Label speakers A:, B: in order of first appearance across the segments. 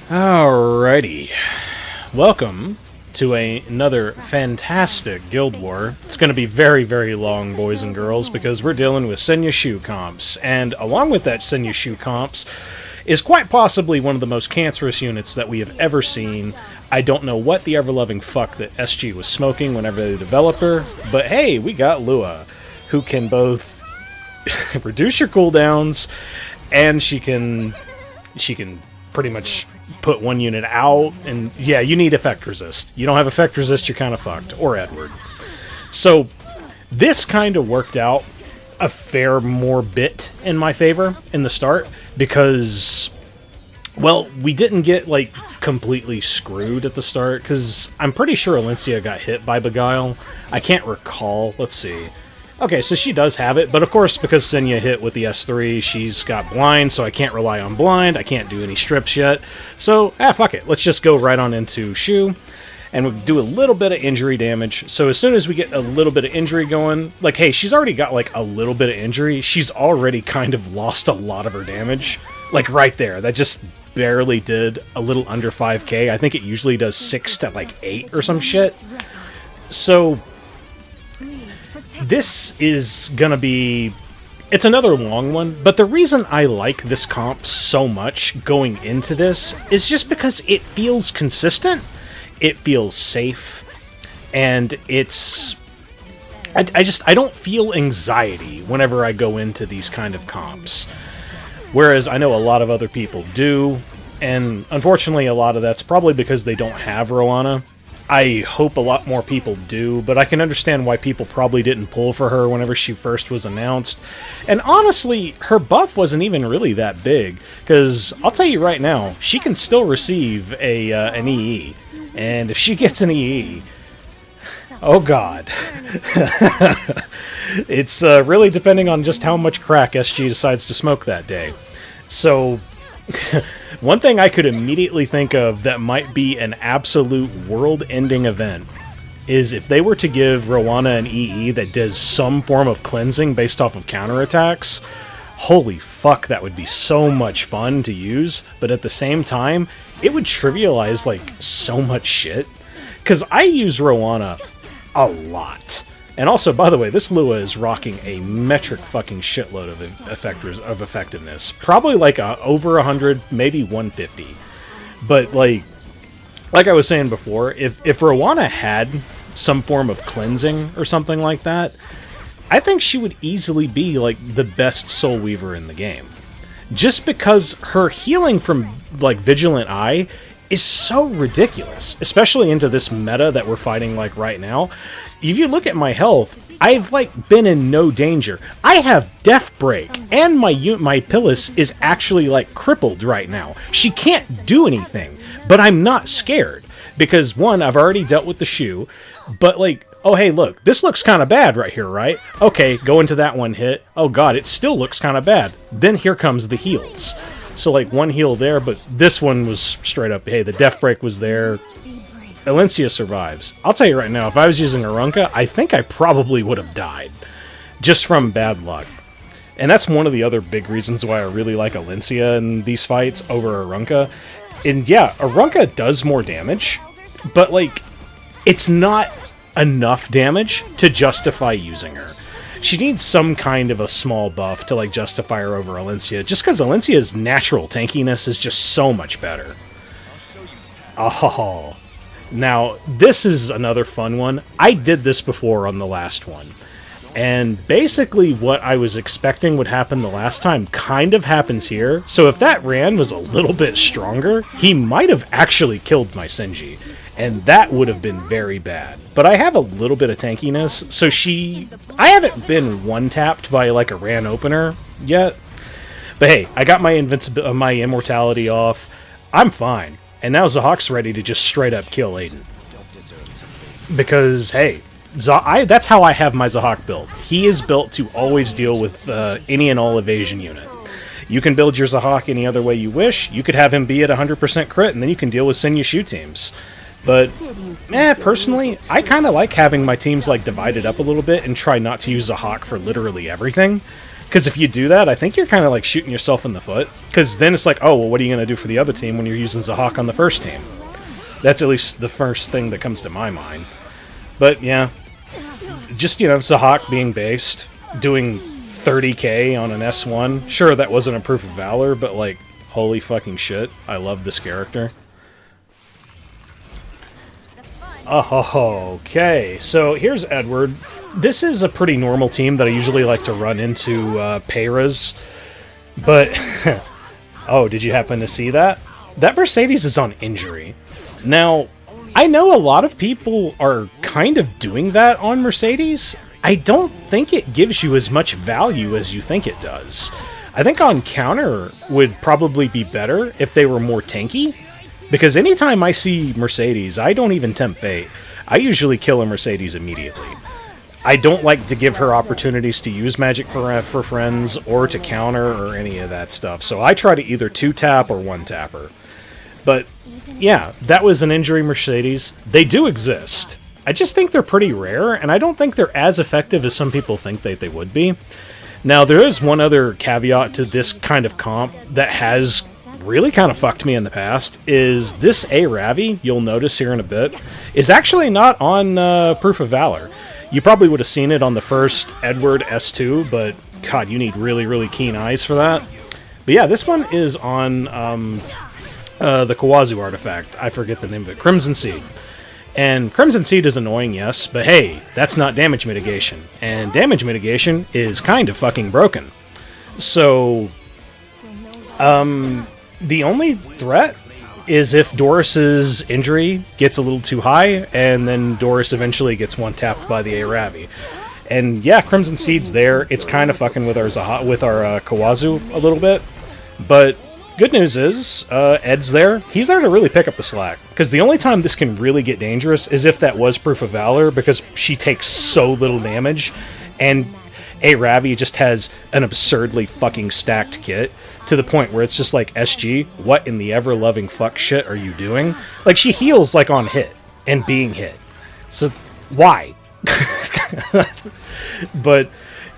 A: Alrighty. Welcome to another fantastic Guild War. It's going to be very, very long, boys and girls, because we're dealing with Senya Choux comps. And along with that Senya Choux comps is quite possibly one of the most cancerous units that we have ever seen. I don't know what the ever-loving fuck that SG was smoking whenever they developed her, but hey, we got Lua, who can both reduce your cooldowns, and she can pretty much put one unit out, and yeah, you need effect resist. You don't have effect resist, you're kind of fucked. Or Edward. So, this kind of worked out a fair more bit in my favor in the start, because, well, we didn't get, like, completely screwed at the start, because I'm pretty sure Alencia got hit by Beguile. I can't recall. Let's see. Okay, so she does have it, but of course, because Senya hit with the S3, she's got blind, so I can't rely on blind, I can't do any strips yet. So, fuck it, let's just go right on into Choux, and we'll do a little bit of injury damage. So as soon as we get a little bit of injury going, like, hey, she's already got, like, a little bit of injury, she's already kind of lost a lot of her damage. Like, right there, that just barely did a little under 5k, I think it usually does 6 to, like, 8 or some shit. So this is gonna be... it's another long one, but the reason I like this comp so much going into this is just because it feels consistent, it feels safe, and it's... I don't feel anxiety whenever I go into these kind of comps. Whereas I know a lot of other people do, and unfortunately a lot of that's probably because they don't have Roana. I hope a lot more people do, but I can understand why people probably didn't pull for her whenever she first was announced. And honestly, her buff wasn't even really that big, because I'll tell you right now, she can still receive an EE. And if she gets an EE, oh god. It's really depending on just how much crack SG decides to smoke that day. So... one thing I could immediately think of that might be an absolute world-ending event is if they were to give Roana an EE that does some form of cleansing based off of counterattacks. Holy fuck, that would be so much fun to use, but at the same time, it would trivialize, like, so much shit. Because I use Roana a lot. And also, by the way, this Lua is rocking a metric fucking shitload of effectiveness. Probably like over 100, maybe 150. But like I was saying before, if Roana had some form of cleansing or something like that, I think she would easily be like the best Soul Weaver in the game. Just because her healing from like Vigilant Eye is so ridiculous, especially into this meta that we're fighting like right now. If you look at my health, I've like been in no danger. I have Death Break, and my Pyllis is actually like crippled right now. She can't do anything, but I'm not scared because one, I've already dealt with the Choux, but like, oh hey look, this looks kind of bad right here, right? Okay, go into that one hit. Oh god, it still looks kind of bad. Then here comes the heals. So like one heal there, but this one was straight up, hey, the Death Break was there. Alencia survives. I'll tell you right now, if I was using Arunca, I think I probably would have died. Just from bad luck. And that's one of the other big reasons why I really like Alencia in these fights over Arunca. And yeah, Arunca does more damage, but like, it's not enough damage to justify using her. She needs some kind of a small buff to like justify her over Alencia, just because Alencia's natural tankiness is just so much better. Oh... now, this is another fun one. I did this before on the last one. And basically what I was expecting would happen the last time kind of happens here. So if that Ran was a little bit stronger, he might have actually killed my Senji. And that would have been very bad. But I have a little bit of tankiness, so I haven't been one-tapped by like a Ran opener yet. But hey, I got my immortality off. I'm fine. And now Zahhak's ready to just straight up kill Adin. Because, hey, that's how I have my Zahhak build. He is built to always deal with any and all evasion unit. You can build your Zahhak any other way you wish. You could have him be at 100% crit, and then you can deal with Senya Choux teams. But, personally, I kind of like having my teams like divided up a little bit and try not to use Zahhak for literally everything. Because if you do that, I think you're kind of like shooting yourself in the foot. Because then it's like, oh, well, what are you going to do for the other team when you're using Zahhak on the first team? That's at least the first thing that comes to my mind. But yeah, just, you know, Zahhak being based, doing 30k on an S1. Sure, that wasn't a proof of valor, but like, holy fucking shit, I love this character. Oh, okay, so here's Edward. This is a pretty normal team that I usually like to run into Peira's, but oh, did you happen to see that? That Mercedes is on injury. Now, I know a lot of people are kind of doing that on Mercedes. I don't think it gives you as much value as you think it does. I think on counter would probably be better if they were more tanky, because anytime I see Mercedes, I don't even tempt fate. I usually kill a Mercedes immediately. I don't like to give her opportunities to use magic for friends or to counter or any of that stuff, so I try to either 2-tap or 1-tap her. But yeah, that was an injury Mercedes. They do exist. I just think they're pretty rare, and I don't think they're as effective as some people think they would be. Now, there is one other caveat to this kind of comp that has really kind of fucked me in the past, is this Ravi, you'll notice here in a bit, is actually not on Proof of Valor. You probably would have seen it on the first Edward S2, but god, you need really, really keen eyes for that. But yeah, this one is on the Khawazu artifact. I forget the name of it. Crimson Seed. And Crimson Seed is annoying, yes, but hey, that's not damage mitigation. And damage mitigation is kind of fucking broken. So, the only threat is if Doris's injury gets a little too high, and then Doris eventually gets 1-tapped by the Ravi. And yeah, Crimson Seed's there. It's kind of fucking with our Khawazu a little bit. But good news is, Ed's there. He's there to really pick up the slack. Because the only time this can really get dangerous is if that was Proof of Valor, because she takes so little damage, and Ravi just has an absurdly fucking stacked kit, to the point where it's just like, SG, what in the ever-loving fuck shit are you doing? Like, she heals, like, on hit, and being hit. So, why? But,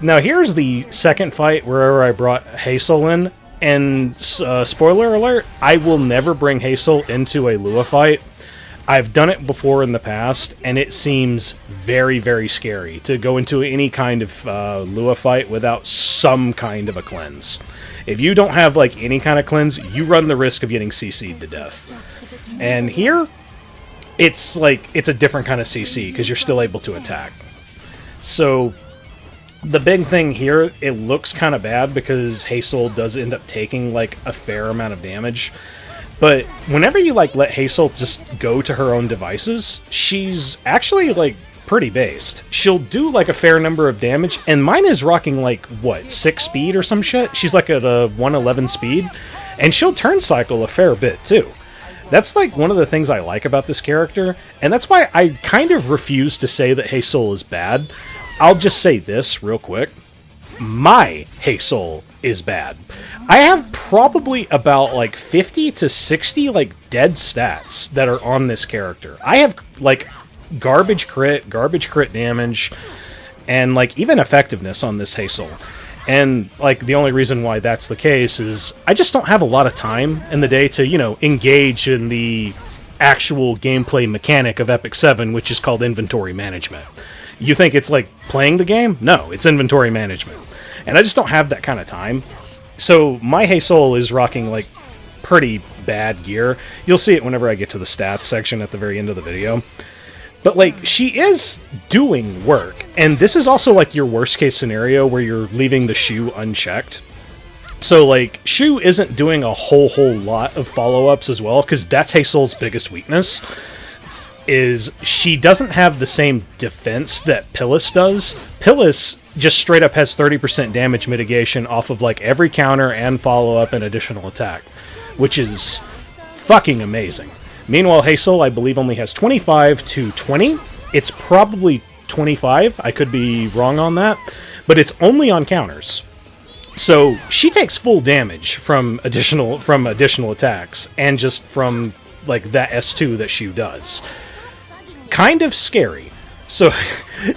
A: now here's the second fight where I brought Hazel in, and, spoiler alert, I will never bring Hazel into a Lua fight. I've done it before in the past, and it seems very, very scary to go into any kind of Lua fight without some kind of a cleanse. If you don't have, like, any kind of cleanse, you run the risk of getting CC'd to death. And here, it's, like, it's a different kind of CC, because you're still able to attack. So, the big thing here, it looks kind of bad, because Hazel does end up taking, like, a fair amount of damage. But whenever you, like, let Hazel just go to her own devices, she's actually, like, pretty based. She'll do, like, a fair number of damage, and mine is rocking, like, what, 6 speed or some shit? She's, like, at a 111 speed, and she'll turn cycle a fair bit, too. That's, like, one of the things I like about this character, and that's why I kind of refuse to say that Hazel is bad. I'll just say this real quick. My Hazel is bad. I have probably about, like, 50 to 60, like, dead stats that are on this character. I have, like, garbage crit damage, and, like, even effectiveness on this Hazel. And, like, the only reason why that's the case is I just don't have a lot of time in the day to, you know, engage in the actual gameplay mechanic of Epic 7, which is called inventory management. You think it's, like, playing the game? No, it's inventory management. And I just don't have that kind of time. So my Hazel is rocking, like, pretty bad gear. You'll see it whenever I get to the stats section at the very end of the video. But, like, she is doing work. And this is also, like, your worst case scenario where you're leaving the Choux unchecked. So, like, Choux isn't doing a whole lot of follow-ups as well, because that's Hazel's biggest weakness, is she doesn't have the same defense that Pyllis does. Pyllis just straight up has 30% damage mitigation off of, like, every counter and follow-up and additional attack, which is fucking amazing. Meanwhile, Hazel, I believe, only has 25 to 20. It's probably 25. I could be wrong on that. But it's only on counters. So she takes full damage from additional attacks, and just from, like, that S2 that Choux does. Kind of scary. So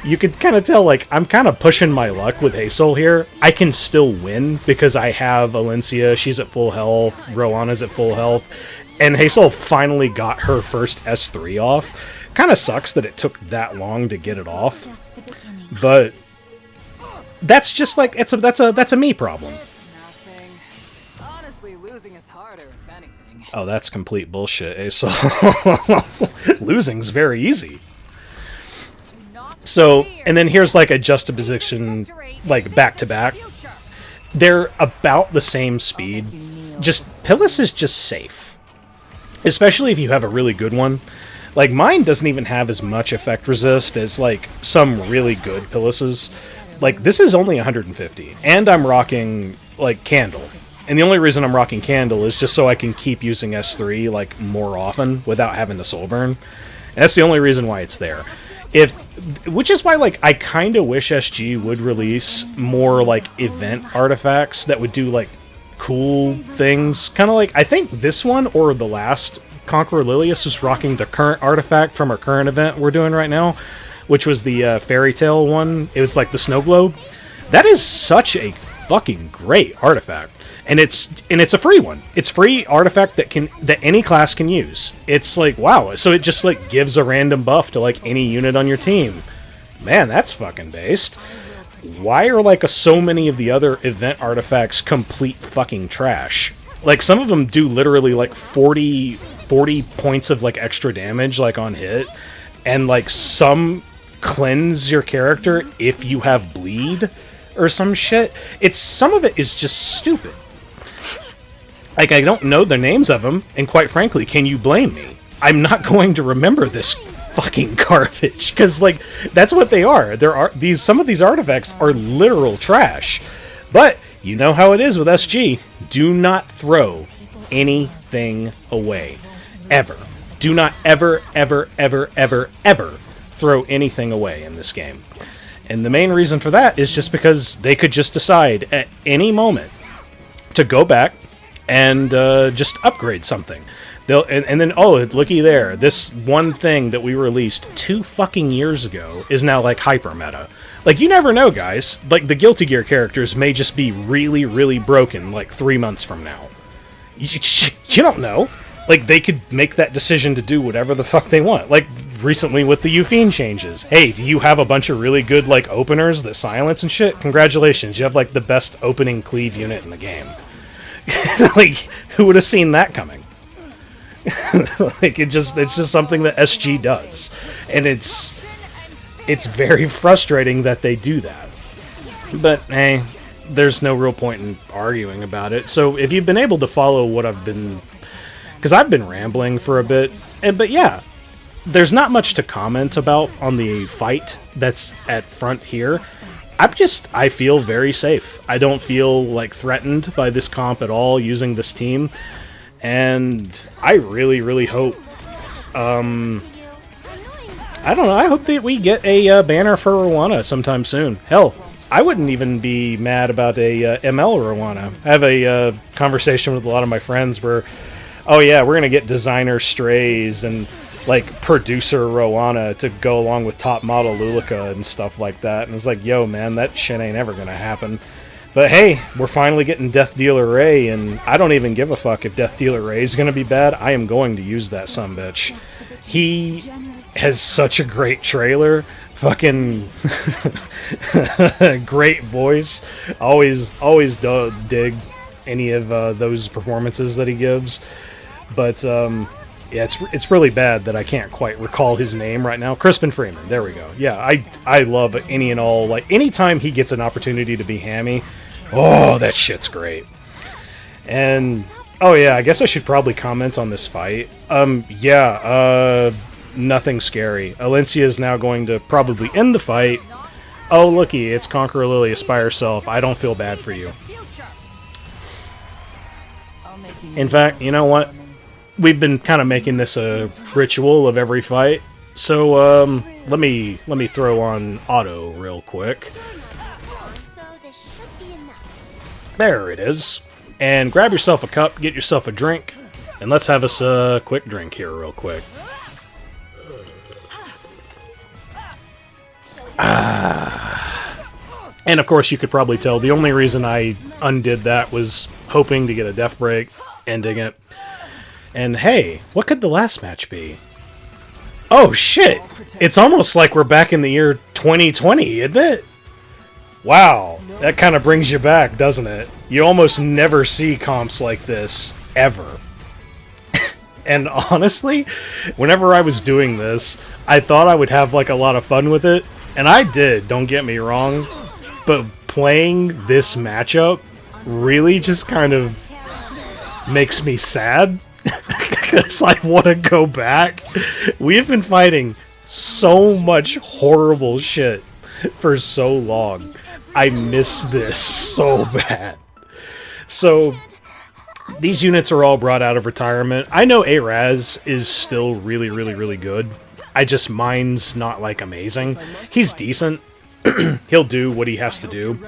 A: you can kind of tell, like, I'm kind of pushing my luck with Hasol here. I can still win because I have Alencia, she's at full health, Roana's at full health, and Hasol finally got her first S3 off. Kind of sucks that it took that long to get it off, but that's just like, that's a me problem.
B: Honestly, losing is harder, if anything.
A: Oh, that's complete bullshit, Hasol. Losing's very easy. So, and then here's like a juxtaposition, like back to back. They're about the same speed. Just, Pyllis is just safe. Especially if you have a really good one. Like, mine doesn't even have as much effect resist as, like, some really good Pyllises. Like, this is only 150. And I'm rocking, like, Candle. And the only reason I'm rocking Candle is just so I can keep using S3, like, more often without having to soul burn. And that's the only reason why it's there. Which is why, like, I kind of wish SG would release more, like, event artifacts that would do, like, cool things. Kind of like, I think this one or the last Conqueror Lilias was rocking the current artifact from our current event we're doing right now, which was the Fairy Tale one. It was like the snow globe. That is such a fucking great artifact. And it's a free one. It's free artifact that any class can use. It's like, wow, so it just like gives a random buff to like any unit on your team. Man, that's fucking based. Why are like so many of the other event artifacts complete fucking trash? Like some of them do literally like 40 points of like extra damage like on hit, and like some cleanse your character if you have bleed or some shit. Some of it is just stupid. Like, I don't know the names of them, and quite frankly, can you blame me? I'm not going to remember this fucking garbage, because, like, that's what they are. Some of these artifacts are literal trash. But, you know how it is with SG. Do not throw anything away. Ever. Do not ever, ever, ever, ever, ever throw anything away in this game. And the main reason for that is just because they could just decide at any moment to go back and just upgrade something. And then, oh, looky there. This one thing that we released 2 fucking years ago is now, like, hyper meta. Like, you never know, guys. Like, the Guilty Gear characters may just be really, really broken, like, 3 months from now. You don't know. Like, they could make that decision to do whatever the fuck they want. Like, recently with the Euphine changes. Hey, do you have a bunch of really good, like, openers that silence and shit? Congratulations, you have, like, the best opening cleave unit in the game. Like, who would have seen that coming? Like, it's just something that SG does. And it's very frustrating that they do that. But, hey, there's no real point in arguing about it. So, if you've been able to follow what I've been... Because I've been rambling for a bit. But, yeah, there's not much to comment about on the fight that's at front here. I feel very safe. I don't feel, like, threatened by this comp at all using this team. And I really, really hope... I don't know, I hope that we get a banner for Roana sometime soon. Hell, I wouldn't even be mad about a ML Roana. I have a conversation with a lot of my friends where, oh yeah, we're going to get designer strays and... like, producer Roana to go along with top model Lulica and stuff like that. And it's like, yo, man, that shit ain't ever gonna happen. But hey, we're finally getting Death Dealer Ray, and I don't even give a fuck if Death Dealer Ray is gonna be bad. I am going to use that sumbitch. He has such a great trailer. Fucking great voice. Always dig any of those performances that he gives. But, yeah, it's really bad that I can't quite recall his name right now. Crispin Freeman, there we go. Yeah, I love any and all, like, anytime he gets an opportunity to be hammy, oh, that shit's great. And, oh yeah, I guess I should probably comment on this fight. Nothing scary. Alencia is now going to probably end the fight. Oh, looky, it's Conqueror Lilias by herself. I don't feel bad for you. In fact, you know what? We've been kind of making this a ritual of every fight, so let me throw on auto real quick. There it is. And grab yourself a cup, get yourself a drink, and let's have us a quick drink here real quick. And of course, you could probably tell the only reason I undid that was hoping to get a death break, ending it. And hey, what could the last match be? Oh shit! It's almost like we're back in the year 2020, isn't it? Wow, that kind of brings you back, doesn't it? You almost never see comps like this, ever. And honestly, whenever I was doing this, I thought I would have like a lot of fun with it, and I did, don't get me wrong, but playing this matchup really just kind of makes me sad, because I want to go back. We have been fighting so much horrible shit for so long. I miss this so bad. So, these units are all brought out of retirement. I know Araz is still really, really, really good. Mine's not, like, amazing. He's decent. He'll do what he has to do.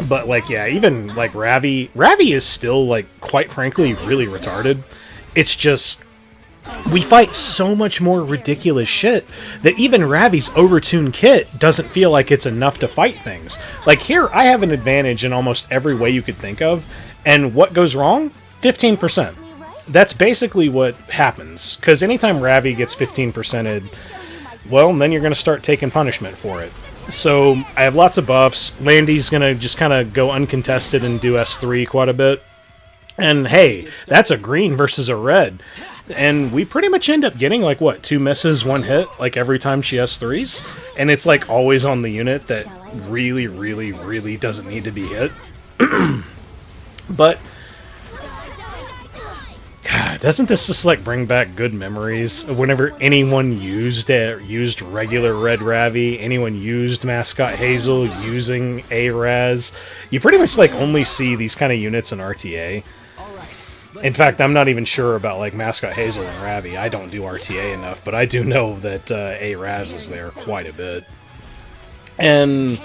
A: But, like, yeah, even, like, Ravi is still, like, quite frankly, really retarded. It's just, we fight so much more ridiculous shit that even Ravi's overtuned kit doesn't feel like it's enough to fight things. Like, here, I have an advantage in almost every way you could think of, and what goes wrong? 15%. That's basically what happens, because anytime Ravi gets 15%'ed, well, then you're going to start taking punishment for it. So, I have lots of buffs. Landy's going to just kind of go uncontested and do S3 quite a bit. And hey, that's a green versus a red. And we pretty much end up getting, like, what, 2 misses, 1 hit, like, every time she S3s? And it's, like, always on the unit that really, really, really doesn't need to be hit. But, God, doesn't this just, like, bring back good memories of whenever anyone used regular Red Ravi, anyone used Mascot Hazel, using Araz? You pretty much, like, only see these kind of units in RTA. In fact, I'm not even sure about, like, Mascot Hazel and Ravi. I don't do RTA enough, but I do know that Araz is there quite a bit. And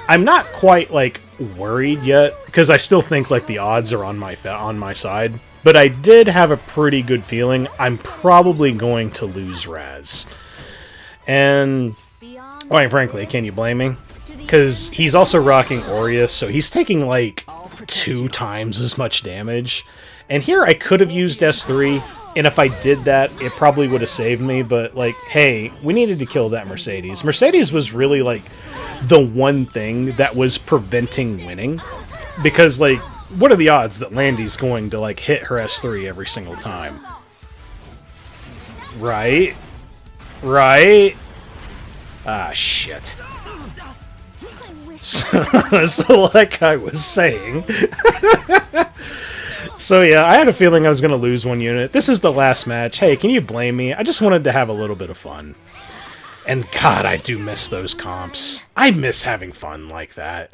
A: I'm not quite, like, worried yet, because I still think, like, the odds are on my side. But I did have a pretty good feeling I'm probably going to lose Raz. And, quite frankly, can you blame me? Because he's also rocking Aureus, so he's taking, like, 2 times as much damage. And here I could have used S3, and if I did that, it probably would have saved me, but, like, hey, we needed to kill that Mercedes. Mercedes was really, like, the one thing that was preventing winning. Because, like, what are the odds that Landy's going to, like, hit her S3 every single time? Right? Right? Ah, shit. So like I was saying... So yeah, I had a feeling I was going to lose 1 unit. This is the last match. Hey, can you blame me? I just wanted to have a little bit of fun. And God, I do miss those comps. I miss having fun like that.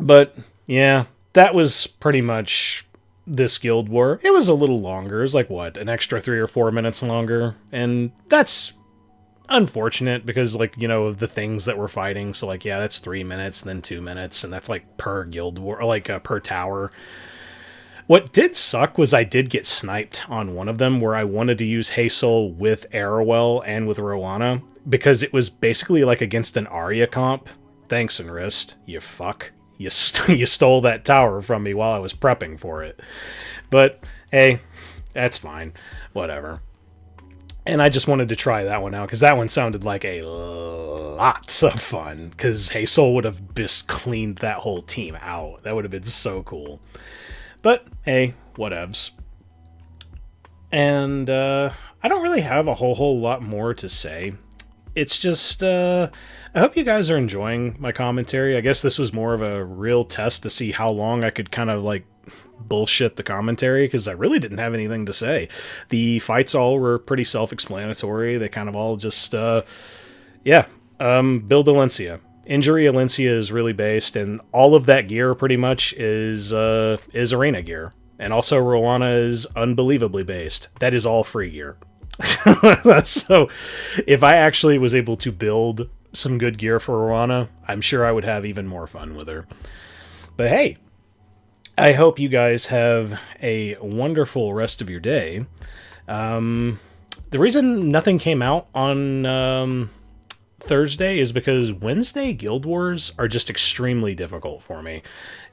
A: But, yeah, that was pretty much this Guild War. It was a little longer. It was like, what, an extra 3 or 4 minutes longer? And that's unfortunate because, like, you know, of the things that we're fighting. So, like, yeah, that's 3 minutes, then 2 minutes, and that's, like, per Guild War, or, like, per tower. What did suck was I did get sniped on one of them where I wanted to use Hasol with Arrowell and with Roana because it was basically, like, against an Arya comp. Thanks, Enrist, you fuck. You stole that tower from me while I was prepping for it. But, hey, that's fine. Whatever. And I just wanted to try that one out, because that one sounded like a lot of fun, because Hasol would have just cleaned that whole team out. That would have been so cool. But, hey, whatevs. And, I don't really have a whole lot more to say. It's just, I hope you guys are enjoying my commentary. I guess this was more of a real test to see how long I could kind of, like, bullshit the commentary, because I really didn't have anything to say. The fights all were pretty self-explanatory. They kind of all just, build Alencia. Injury Alencia is really based, and all of that gear pretty much is arena gear. And also Roana is unbelievably based. That is all free gear. So, if I actually was able to build some good gear for Roana, I'm sure I would have even more fun with her. But hey, I hope you guys have a wonderful rest of your day. The reason nothing came out on Thursday is because Wednesday Guild Wars are just extremely difficult for me.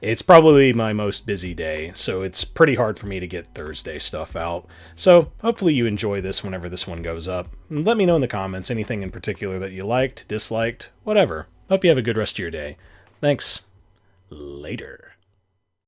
A: It's probably my most busy day, so it's pretty hard for me to get Thursday stuff out. So hopefully you enjoy this whenever this one goes up. And let me know in the comments anything in particular that you liked, disliked, whatever. Hope you have a good rest of your day. Thanks. Later.